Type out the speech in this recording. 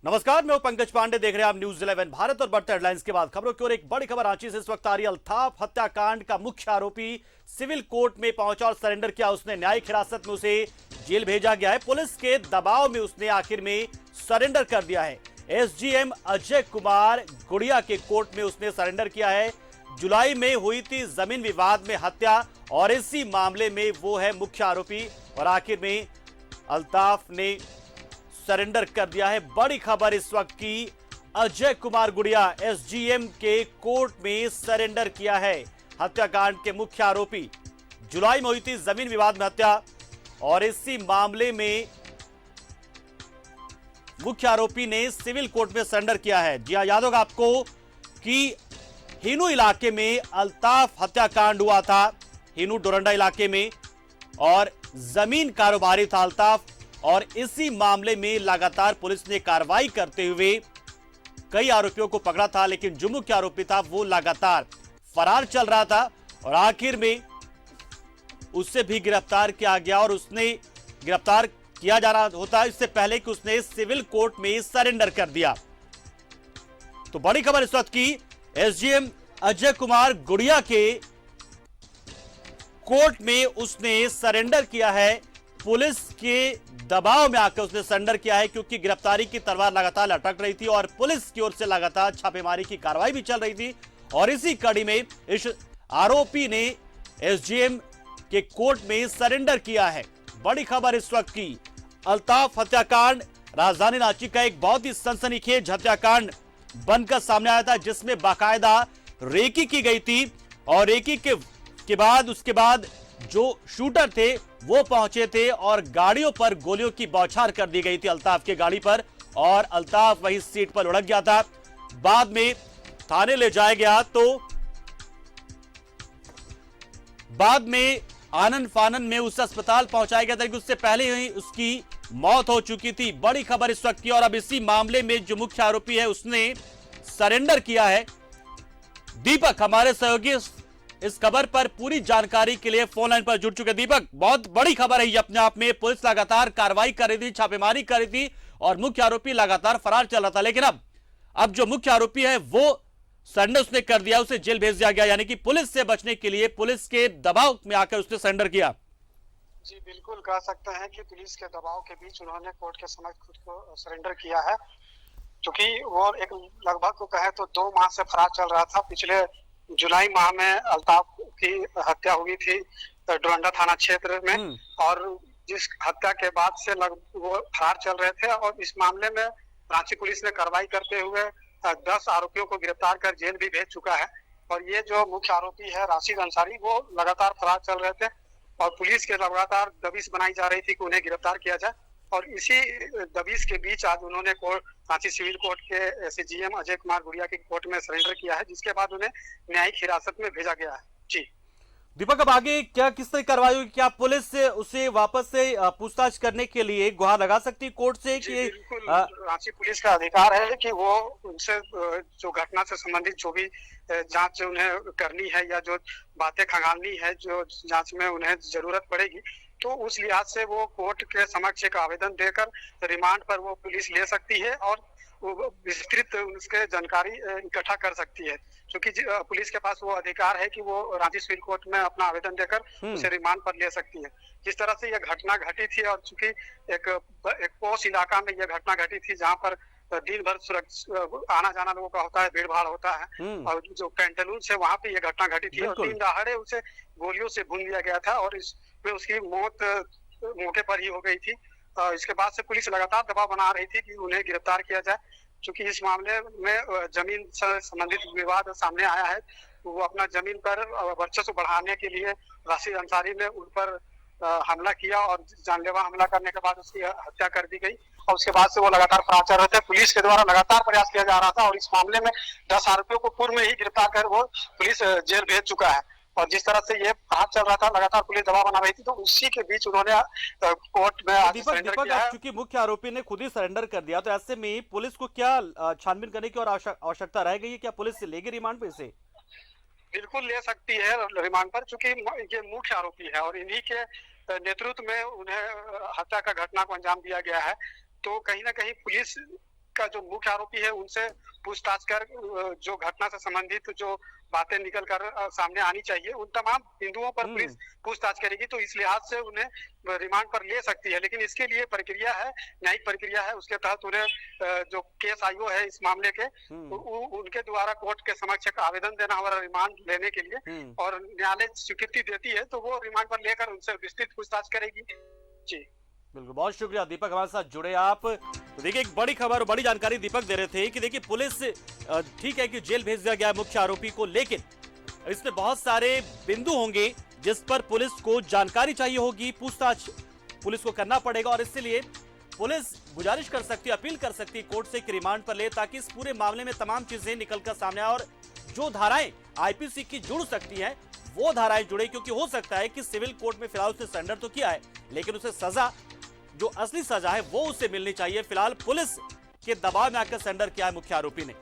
नमस्कार, मैं हूं पंकज पांडे। देख रहे हैं आप न्यूज 11 भारत और बढ़ते हेडलाइंस के बाद खबरों की ओर। एक बड़ी खबर रांची से इस वक्त आ रही है। अल्ताफ हत्याकांड का मुख्य आरोपी सिविल कोर्ट में पहुंचा और सरेंडर किया। उसने न्यायिक हिरासत में उसे जेल भेजा गया है। पुलिस के दबाव में उसने आखिर में सरेंडर कर दिया है। एसडीएम अजय कुमार गुड़िया के कोर्ट में उसने सरेंडर किया है। जुलाई में हुई थी जमीन विवाद में हत्या और इसी मामले में वो है मुख्य आरोपी और आखिर में अल्ताफ ने सरेंडर कर दिया है। बड़ी खबर इस वक्त की, अजय कुमार गुड़िया एसडीएम के कोर्ट में सरेंडर किया है। हत्याकांड के मुख्य आरोपी, जुलाई में हुई थी जमीन विवाद में हत्या और इसी मामले में मुख्य आरोपी ने सिविल कोर्ट में सरेंडर किया है। जी हां, याद होगा आपको कि हिनू इलाके में अल्ताफ हत्याकांड हुआ था, हिनू डोरंडा इलाके में, और जमीन कारोबारी था अल्ताफ। और इसी मामले में लगातार पुलिस ने कार्रवाई करते हुए कई आरोपियों को पकड़ा था, लेकिन जो मुख्य आरोपी था वो लगातार फरार चल रहा था और आखिर में उससे भी गिरफ्तार किया गया। और उसने गिरफ्तार किया जा रहा होता इससे पहले कि उसने सिविल कोर्ट में सरेंडर कर दिया। तो बड़ी खबर इस वक्त की, एसडीएम अजय कुमार गुड़िया के कोर्ट में उसने सरेंडर किया है। पुलिस के दबाव में आकर उसने सरेंडर किया है, क्योंकि गिरफ्तारी की तलवार लगातार लटक रही थी और पुलिस की ओर से लगातार छापेमारी की कार्रवाई भी चल रही थी। और इसी कड़ी में इस आरोपी ने एसडीएम के कोर्ट में सरेंडर किया है। बड़ी खबर इस वक्त की, अल्ताफ हत्याकांड राजधानी रांची का एक बहुत ही सनसनीखेज हत्याकांड बनकर सामने आया था, जिसमें बाकायदा रेकी की गई थी और रेकी के बाद उसके बाद जो शूटर थे वो पहुंचे थे और गाड़ियों पर गोलियों की बौछार कर दी गई थी अल्ताफ की गाड़ी पर, और अल्ताफ वही सीट पर लुढ़क गया था। बाद में थाने ले जाया गया तो बाद में आनन फानन में उस अस्पताल पहुंचाया गया था, लेकिन उससे पहले ही उसकी मौत हो चुकी थी। बड़ी खबर इस वक्त की, और अब इसी मामले में जो मुख्य आरोपी है उसने सरेंडर किया है। दीपक हमारे सहयोगी इस खबर पर पूरी जानकारी के लिए फोन लाइन पर जुड़ चुके। दीपक, बहुत बड़ी खबर है ये अपने आप में। पुलिस लगातार कार्रवाई कर रही थी, छापेमारी कर रही थी और मुख्य आरोपी लगातार फरार चल रहा था, लेकिन अब जो मुख्य आरोपी है वो सरेंडर उसने कर दिया, उसे जेल भेज दिया गया। यानी कि पुलिस से बचने के लिए पुलिस के दबाव में आकर उसने सरेंडर किया। जी बिल्कुल, कह सकते हैं कि पुलिस के दबाव के बीच उन्होंने कोर्ट के समक्ष खुद को सरेंडर किया है, क्योंकि वो एक लगभग को कहे तो 2 माह से फरार चल रहा था। पिछले जुलाई माह में अल्ताफ की हत्या हुई थी डोरंडा थाना क्षेत्र में, और जिस हत्या के बाद से वो फरार चल रहे थे। और इस मामले में रांची पुलिस ने कार्रवाई करते हुए 10 आरोपियों को गिरफ्तार कर जेल भी भेज चुका है। और ये जो मुख्य आरोपी है राशिद अंसारी, वो लगातार फरार चल रहे थे और पुलिस के लगातार दबिश बनाई जा रही थी कि उन्हें गिरफ्तार किया जाए। और इसी दबिश के बीच आज उन्होंने रांची सिविल कोर्ट के एसडीएम अजय कुमार गुड़िया के कोर्ट में सरेंडर किया है, जिसके बाद उन्हें न्यायिक हिरासत में भेजा गया है। जी दीपक, अब आगे क्या किस तरह कार्रवाई होगी? क्या पुलिस से उसे वापस से पूछताछ करने के लिए गुहार लगा सकती है कोर्ट से कि बिल्कुल, रांची पुलिस का अधिकार है कि वो उनसे जो घटना से संबंधित जो भी जांच उन्हें करनी है या जो बातें खंगालनी है, जो जांच में उन्हें जरूरत पड़ेगी, तो उस लिहाज से वो कोर्ट के समक्ष एक आवेदन देकर रिमांड पर वो पुलिस ले सकती है और विस्तृत उसके जानकारी इकट्ठा कर सकती है। क्योंकि पुलिस के पास वो अधिकार है कि वो रांची सिविल कोर्ट में अपना आवेदन देकर उसे रिमांड पर ले सकती है। जिस तरह से यह घटना घटी थी, और चूंकि एक पोश इलाका में यह घटना घटी थी जहां पर दिन भर आना जाना लोगों का होता है, भीड़ भाड़ होता है, और जो पेंटालून से वहां पे यह घटना घटी थी और दिन दहाड़े उसे गोलियों से भून दिया गया था और इसमें उसकी मौत मौके पर ही हो गई थी। इसके बाद से पुलिस लगातार दबाव बना रही थी कि उन्हें गिरफ्तार किया जाए, क्योंकि इस मामले में जमीन से संबंधित विवाद सामने आया है। वो अपना जमीन पर वर्चस्व बढ़ाने के लिए राशिद अंसारी ने उन पर हमला किया और जानलेवा हमला करने के बाद उसकी हत्या कर दी गई, और उसके बाद से वो लगातार फरार चल रहे थे। पुलिस के द्वारा लगातार प्रयास किया जा रहा था और इस मामले में 10 आरोपियों को पूर्व में ही गिरफ्तार कर वो पुलिस जेल भेज चुका है। और जिस तरह से ये फरार चल रहा था, लगातार पुलिस दबाव बना रही थी, तो उसी के बीच उन्होंने कोर्ट में आज सरेंडर किया है। चूंकि मुख्य आरोपी ने खुद ही सरेंडर कर दिया, तो ऐसे में पुलिस को क्या छानबीन करने की और आवश्यकता रह गई है? क्या पुलिस लेगी रिमांड पे इसे? बिल्कुल ले सकती है रिमांड पर, चूंकि ये मुख्य आरोपी है और इन्हीं के नेतृत्व में उन्हें हत्या का घटना को अंजाम दिया गया है। तो कहीं ना कहीं पुलिस का जो मुख्य आरोपी है उनसे पूछताछ कर जो घटना से संबंधित जो बातें निकल कर सामने आनी चाहिए, उन तमाम बिंदुओं पर पुलिस पूछताछ करेगी। तो इस लिहाज से उन्हें रिमांड पर ले सकती है, लेकिन इसके लिए प्रक्रिया है, न्यायिक प्रक्रिया है। उसके तहत उन्हें जो केस आईओ है इस मामले के, उनके द्वारा कोर्ट के समक्ष एक आवेदन देना होगा रिमांड लेने के लिए, और न्यायालय स्वीकृति देती है तो वो रिमांड पर लेकर उनसे विस्तृत पूछताछ करेगी। जी बिल्कुल, बहुत शुक्रिया दीपक, हमारे साथ जुड़े आप। तो देखिए, एक बड़ी खबर और बड़ी जानकारी दीपक दे रहे थे कि देखिए, पुलिस ठीक है कि जेल भेज दिया गया है मुख्य आरोपी को, लेकिन इसमें बहुत सारे बिंदु होंगे जिस पर पुलिस को जानकारी चाहिए होगी, पूछताछ पुलिस को करना पड़ेगा, और इसलिए पुलिस गुजारिश कर सकती है, अपील कर सकती है कोर्ट से कि रिमांड पर ले, ताकि इस पूरे मामले में तमाम चीजें निकलकर सामने आए और जो धाराएं आईपीसी की जुड़ सकती हैं वो धाराएं जुड़े, क्योंकि हो सकता है कि सिविल कोर्ट में फिलहाल उसने सरेंडर तो किया है, लेकिन उसे सजा, जो असली सजा है वो उसे मिलनी चाहिए। फिलहाल पुलिस के दबाव में आकर सरेंडर किया है मुख्य आरोपी ने।